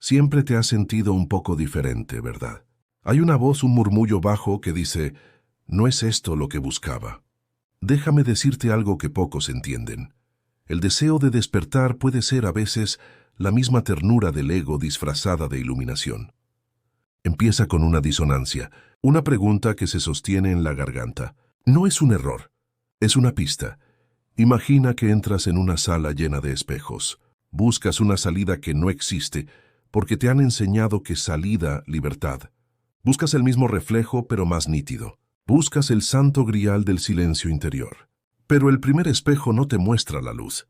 Siempre te has sentido un poco diferente, ¿verdad? Hay una voz, un murmullo bajo que dice, no es esto lo que buscaba. Déjame decirte algo que pocos entienden. El deseo de despertar puede ser a veces la misma ternura del ego disfrazada de iluminación. Empieza con una disonancia, una pregunta que se sostiene en la garganta. No es un error, es una pista. Imagina que entras en una sala llena de espejos. Buscas una salida que no existe, porque te han enseñado que salida, libertad. Buscas el mismo reflejo, pero más nítido. Buscas el santo grial del silencio interior. Pero el primer espejo no te muestra la luz.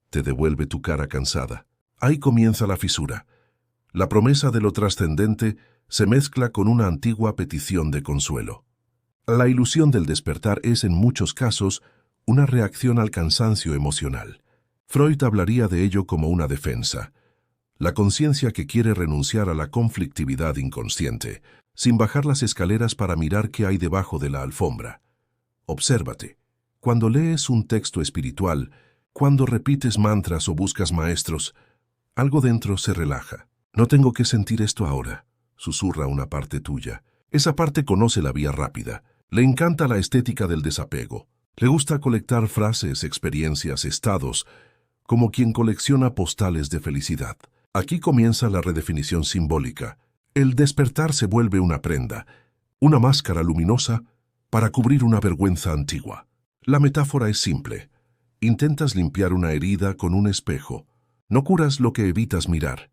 Te devuelve tu cara cansada. Ahí comienza la fisura. La promesa de lo trascendente se mezcla con una antigua petición de consuelo. La ilusión del despertar es, en muchos casos, una reacción al cansancio emocional. Freud hablaría de ello como una defensa. La conciencia que quiere renunciar a la conflictividad inconsciente, sin bajar las escaleras para mirar qué hay debajo de la alfombra. Obsérvate. Cuando lees un texto espiritual, cuando repites mantras o buscas maestros, algo dentro se relaja. No tengo que sentir esto ahora, susurra una parte tuya. Esa parte conoce la vía rápida. Le encanta la estética del desapego. Le gusta colectar frases, experiencias, estados, como quien colecciona postales de felicidad. Aquí comienza la redefinición simbólica. El despertar se vuelve una prenda, una máscara luminosa para cubrir una vergüenza antigua. La metáfora es simple. Intentas limpiar una herida con un espejo. No curas lo que evitas mirar.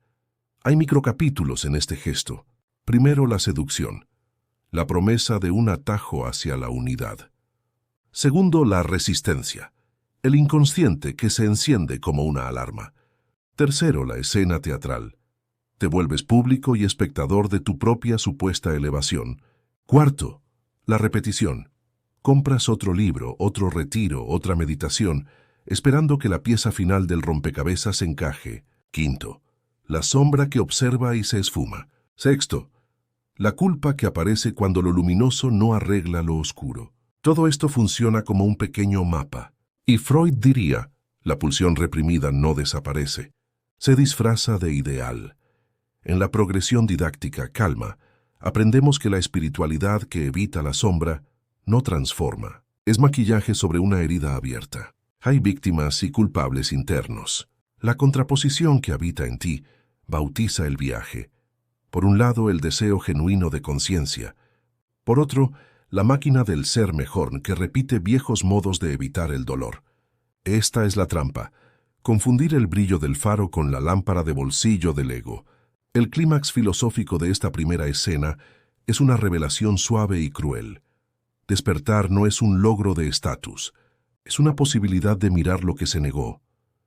Hay microcapítulos en este gesto. Primero, la seducción, la promesa de un atajo hacia la unidad. Segundo, la resistencia, el inconsciente que se enciende como una alarma. Tercero, la escena teatral. Te vuelves público y espectador de tu propia supuesta elevación. Cuarto, la repetición. Compras otro libro, otro retiro, otra meditación, esperando que la pieza final del rompecabezas encaje. Quinto, la sombra que observa y se esfuma. Sexto, la culpa que aparece cuando lo luminoso no arregla lo oscuro. Todo esto funciona como un pequeño mapa. Y Freud diría, la pulsión reprimida no desaparece. Se disfraza de ideal. En la progresión didáctica Calma, aprendemos que la espiritualidad que evita la sombra no transforma. Es maquillaje sobre una herida abierta. Hay víctimas y culpables internos. La contraposición que habita en ti bautiza el viaje. Por un lado, el deseo genuino de conciencia. Por otro, la máquina del ser mejor que repite viejos modos de evitar el dolor. Esta es la trampa. Confundir el brillo del faro con la lámpara de bolsillo del ego. El clímax filosófico de esta primera escena es una revelación suave y cruel. Despertar no es un logro de estatus. Es una posibilidad de mirar lo que se negó.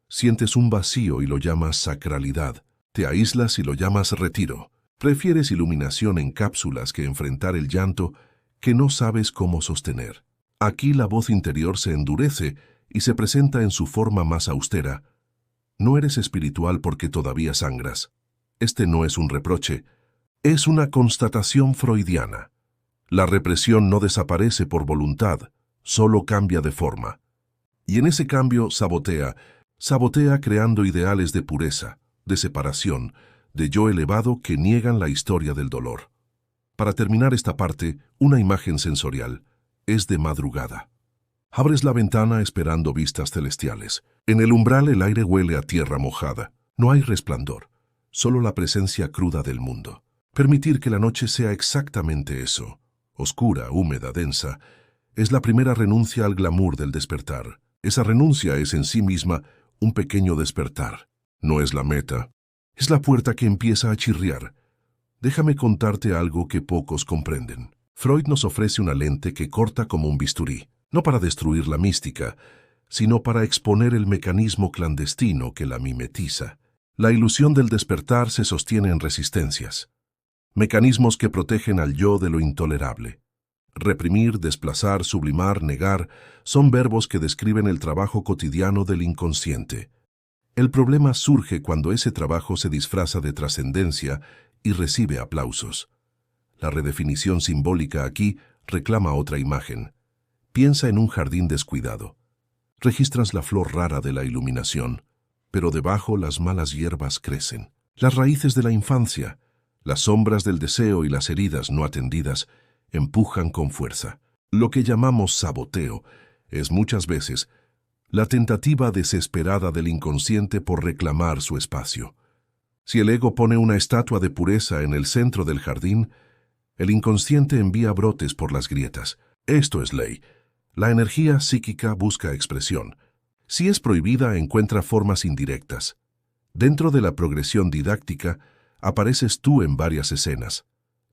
Sientes un vacío y lo llamas sacralidad. Te aíslas y lo llamas retiro. Prefieres iluminación en cápsulas que enfrentar el llanto que no sabes cómo sostener. Aquí la voz interior se endurece y se presenta en su forma más austera. No eres espiritual porque todavía sangras. Este no es un reproche, es una constatación freudiana. La represión no desaparece por voluntad, solo cambia de forma. Y en ese cambio sabotea creando ideales de pureza, de separación, de yo elevado que niegan la historia del dolor. Para terminar esta parte, una imagen sensorial. Es de madrugada. Abres la ventana esperando vistas celestiales. En el umbral el aire huele a tierra mojada. No hay resplandor, solo la presencia cruda del mundo. Permitir que la noche sea exactamente eso, oscura, húmeda, densa, es la primera renuncia al glamour del despertar. Esa renuncia es en sí misma un pequeño despertar. No es la meta, es la puerta que empieza a chirriar. Déjame contarte algo que pocos comprenden. Freud nos ofrece una lente que corta como un bisturí, no para destruir la mística, sino para exponer el mecanismo clandestino que la mimetiza. La ilusión del despertar se sostiene en resistencias, mecanismos que protegen al yo de lo intolerable. Reprimir, desplazar, sublimar, negar, son verbos que describen el trabajo cotidiano del inconsciente. El problema surge cuando ese trabajo se disfraza de trascendencia y recibe aplausos. La redefinición simbólica aquí reclama otra imagen. Piensa en un jardín descuidado. Registras la flor rara de la iluminación, pero debajo las malas hierbas crecen. Las raíces de la infancia, las sombras del deseo y las heridas no atendidas empujan con fuerza. Lo que llamamos saboteo es muchas veces la tentativa desesperada del inconsciente por reclamar su espacio. Si el ego pone una estatua de pureza en el centro del jardín, el inconsciente envía brotes por las grietas. Esto es ley. La energía psíquica busca expresión. Si es prohibida, encuentra formas indirectas. Dentro de la progresión didáctica, apareces tú en varias escenas.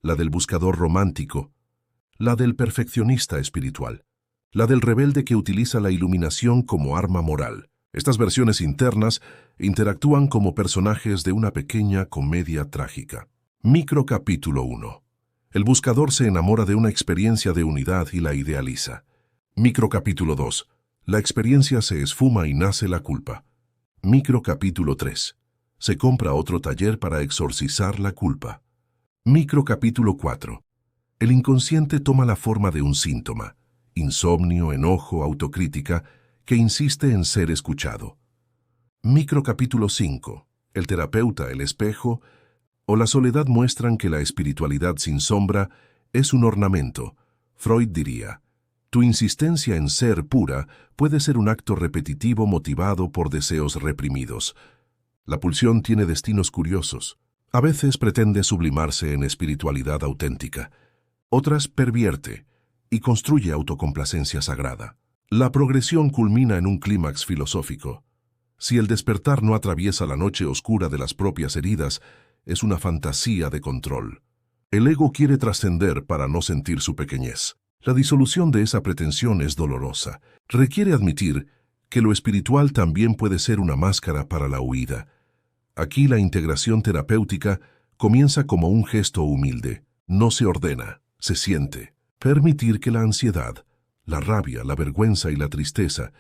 La del buscador romántico, la del perfeccionista espiritual, la del rebelde que utiliza la iluminación como arma moral. Estas versiones internas interactúan como personajes de una pequeña comedia trágica. Microcapítulo 1. El buscador se enamora de una experiencia de unidad y la idealiza. Microcapítulo 2. La experiencia se esfuma y nace la culpa. Microcapítulo 3. Se compra otro taller para exorcizar la culpa. Microcapítulo 4. El inconsciente toma la forma de un síntoma, insomnio, enojo, autocrítica, que insiste en ser escuchado. Microcapítulo 5. El terapeuta, el espejo o la soledad muestran que la espiritualidad sin sombra es un ornamento. Freud diría, tu insistencia en ser pura puede ser un acto repetitivo motivado por deseos reprimidos. La pulsión tiene destinos curiosos. A veces pretende sublimarse en espiritualidad auténtica. Otras pervierte y construye autocomplacencia sagrada. La progresión culmina en un clímax filosófico. Si el despertar no atraviesa la noche oscura de las propias heridas, es una fantasía de control. El ego quiere trascender para no sentir su pequeñez. La disolución de esa pretensión es dolorosa. Requiere admitir que lo espiritual también puede ser una máscara para la huida. Aquí la integración terapéutica comienza como un gesto humilde. No se ordena, se siente. Permitir que la ansiedad, la rabia, la vergüenza y la tristeza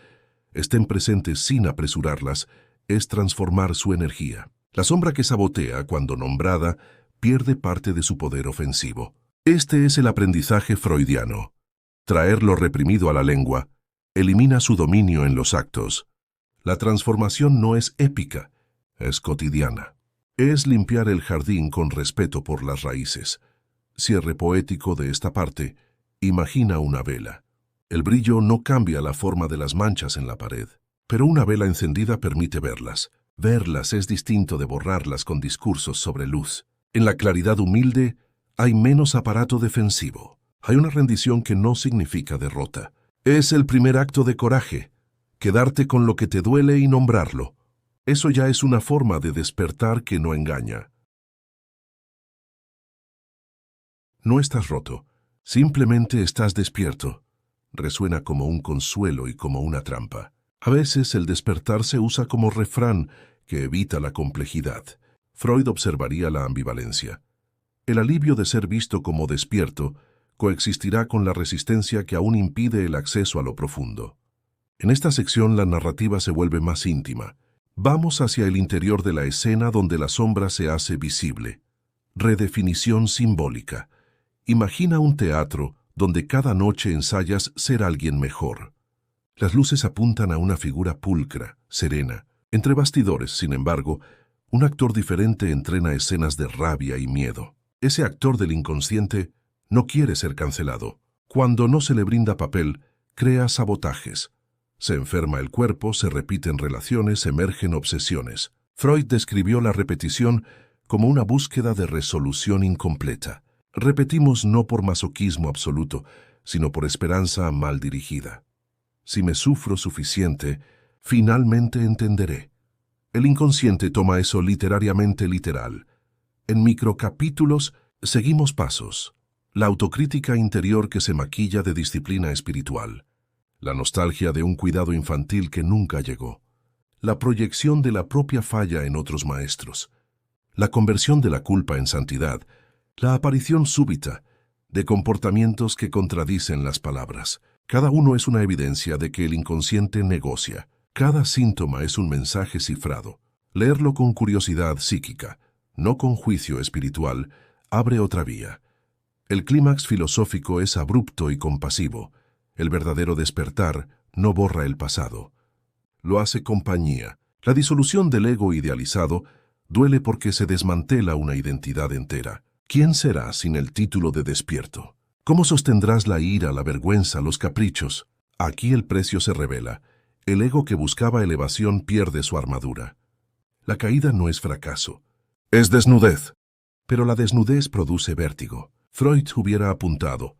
estén presentes sin apresurarlas es transformar su energía. La sombra que sabotea, cuando nombrada, pierde parte de su poder ofensivo. Este es el aprendizaje freudiano. Traer lo reprimido a la lengua elimina su dominio en los actos. La transformación no es épica, es cotidiana. Es limpiar el jardín con respeto por las raíces. Cierre poético de esta parte. Imagina una vela. El brillo no cambia la forma de las manchas en la pared, pero una vela encendida permite verlas. Verlas es distinto de borrarlas con discursos sobre luz. En la claridad humilde hay menos aparato defensivo. Hay una rendición que no significa derrota. Es el primer acto de coraje, quedarte con lo que te duele y nombrarlo. Eso ya es una forma de despertar que no engaña. No estás roto, simplemente estás despierto. Resuena como un consuelo y como una trampa. A veces el despertar se usa como refrán que evita la complejidad. Freud observaría la ambivalencia. El alivio de ser visto como despierto coexistirá con la resistencia que aún impide el acceso a lo profundo. En esta sección la narrativa se vuelve más íntima. Vamos hacia el interior de la escena donde la sombra se hace visible. Redefinición simbólica. Imagina un teatro donde cada noche ensayas ser alguien mejor. Las luces apuntan a una figura pulcra, serena. Entre bastidores, sin embargo, un actor diferente entrena escenas de rabia y miedo. Ese actor del inconsciente no quiere ser cancelado. Cuando no se le brinda papel, crea sabotajes. Se enferma el cuerpo, se repiten relaciones, emergen obsesiones. Freud describió la repetición como una búsqueda de resolución incompleta. Repetimos no por masoquismo absoluto, sino por esperanza mal dirigida. Si me sufro suficiente, finalmente entenderé. El inconsciente toma eso literariamente literal. En microcapítulos seguimos pasos. La autocrítica interior que se maquilla de disciplina espiritual. La nostalgia de un cuidado infantil que nunca llegó. La proyección de la propia falla en otros maestros. La conversión de la culpa en santidad. La aparición súbita de comportamientos que contradicen las palabras. Cada uno es una evidencia de que el inconsciente negocia. Cada síntoma es un mensaje cifrado. Leerlo con curiosidad psíquica, no con juicio espiritual, abre otra vía. El clímax filosófico es abrupto y compasivo. El verdadero despertar no borra el pasado. Lo hace compañía. La disolución del ego idealizado Duele porque se desmantela una identidad entera. ¿Quién serás sin el título de despierto? ¿Cómo sostendrás la ira, la vergüenza, los caprichos? Aquí el precio se revela. El ego que buscaba elevación pierde su armadura. La caída no es fracaso, es desnudez. Pero la desnudez produce vértigo. Freud hubiera apuntado: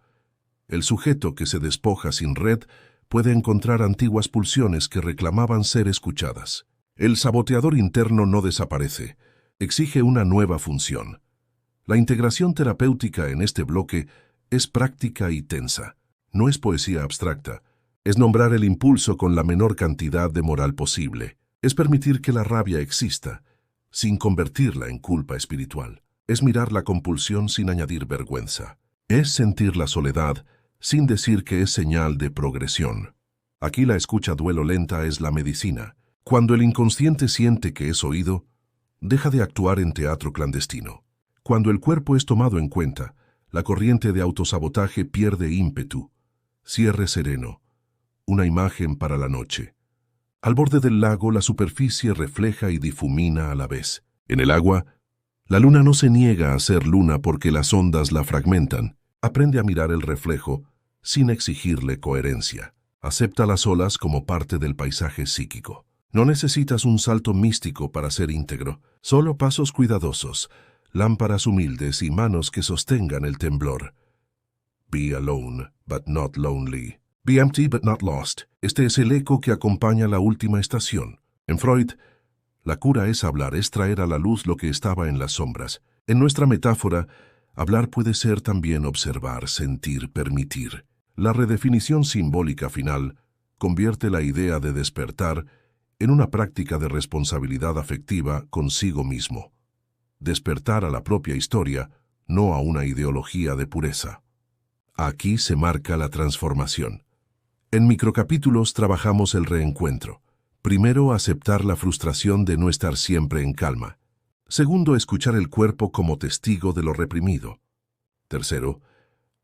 el sujeto que se despoja sin red puede encontrar antiguas pulsiones que reclamaban ser escuchadas. El saboteador interno no desaparece, exige una nueva función. La integración terapéutica en este bloque es práctica y tensa. No es poesía abstracta. Es nombrar el impulso con la menor cantidad de moral posible. Es permitir que la rabia exista, sin convertirla en culpa espiritual. Es mirar la compulsión sin añadir vergüenza. Es sentir la soledad sin decir que es señal de progresión. Aquí la escucha duelo lenta es la medicina. Cuando el inconsciente siente que es oído, deja de actuar en teatro clandestino. Cuando el cuerpo es tomado en cuenta, la corriente de autosabotaje pierde ímpetu. Cierre sereno. Una imagen para la noche. Al borde del lago, la superficie refleja y difumina a la vez. En el agua, la luna no se niega a ser luna porque las ondas la fragmentan. Aprende a mirar el reflejo sin exigirle coherencia. Acepta las olas como parte del paisaje psíquico. No necesitas un salto místico para ser íntegro, solo pasos cuidadosos, lámparas humildes y manos que sostengan el temblor. Be alone, but not lonely. Be empty, but not lost. Este es el eco que acompaña la última estación. En Freud, la cura es hablar, es traer a la luz lo que estaba en las sombras. En nuestra metáfora, hablar puede ser también observar, sentir, permitir. La redefinición simbólica final convierte la idea de despertar en una práctica de responsabilidad afectiva consigo mismo. Despertar a la propia historia, no a una ideología de pureza. Aquí se marca la transformación. En microcapítulos trabajamos el reencuentro. Primero, aceptar la frustración de no estar siempre en calma. Segundo, escuchar el cuerpo como testigo de lo reprimido. Tercero,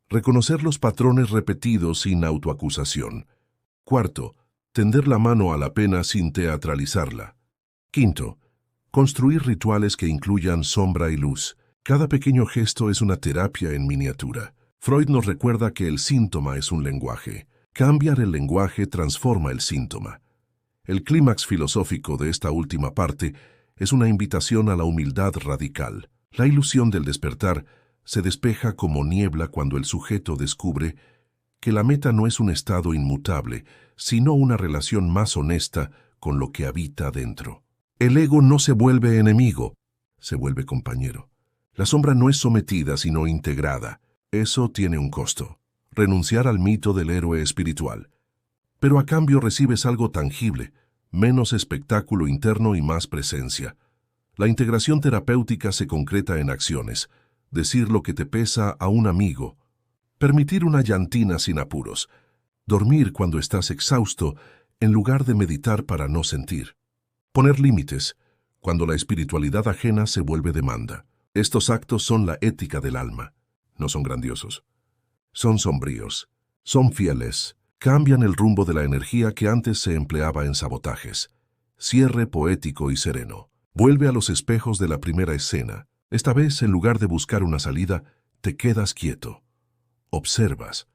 reconocer los patrones repetidos sin autoacusación. Cuarto, tender la mano a la pena sin teatralizarla. Quinto, construir rituales que incluyan sombra y luz. Cada pequeño gesto es una terapia en miniatura. Freud nos recuerda que el síntoma es un lenguaje. Cambiar el lenguaje transforma el síntoma. El clímax filosófico de esta última parte es una invitación a la humildad radical. La ilusión del despertar se despeja como niebla cuando el sujeto descubre que la meta no es un estado inmutable, sino una relación más honesta con lo que habita dentro. El ego no se vuelve enemigo, se vuelve compañero. La sombra no es sometida, sino integrada. Eso tiene un costo: renunciar al mito del héroe espiritual. Pero a cambio recibes algo tangible, menos espectáculo interno y más presencia. La integración terapéutica se concreta en acciones: decir lo que te pesa a un amigo, permitir una llantina sin apuros, dormir cuando estás exhausto en lugar de meditar para no sentir, poner límites cuando la espiritualidad ajena se vuelve demanda. Estos actos son la ética del alma. No son grandiosos. Son sombríos, son fieles, cambian el rumbo de la energía que antes se empleaba en sabotajes. Cierre poético y sereno. Vuelve a los espejos de la primera escena. Esta vez, en lugar de buscar una salida, te quedas quieto. Observas.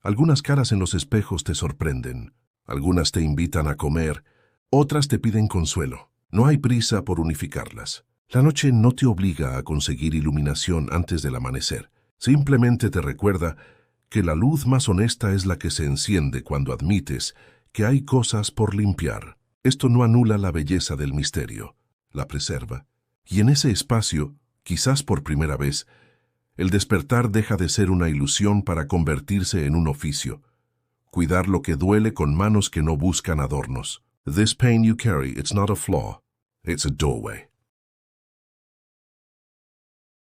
Algunas caras en los espejos te sorprenden. Algunas te invitan a comer. Otras te piden consuelo. No hay prisa por unificarlas. La noche no te obliga a conseguir iluminación antes del amanecer. Simplemente te recuerda que la luz más honesta es la que se enciende cuando admites que hay cosas por limpiar. Esto no anula la belleza del misterio, la preserva. Y en ese espacio, quizás por primera vez, el despertar deja de ser una ilusión para convertirse en un oficio. Cuidar lo que duele con manos que no buscan adornos. This pain you carry, it's not a flaw, it's a doorway.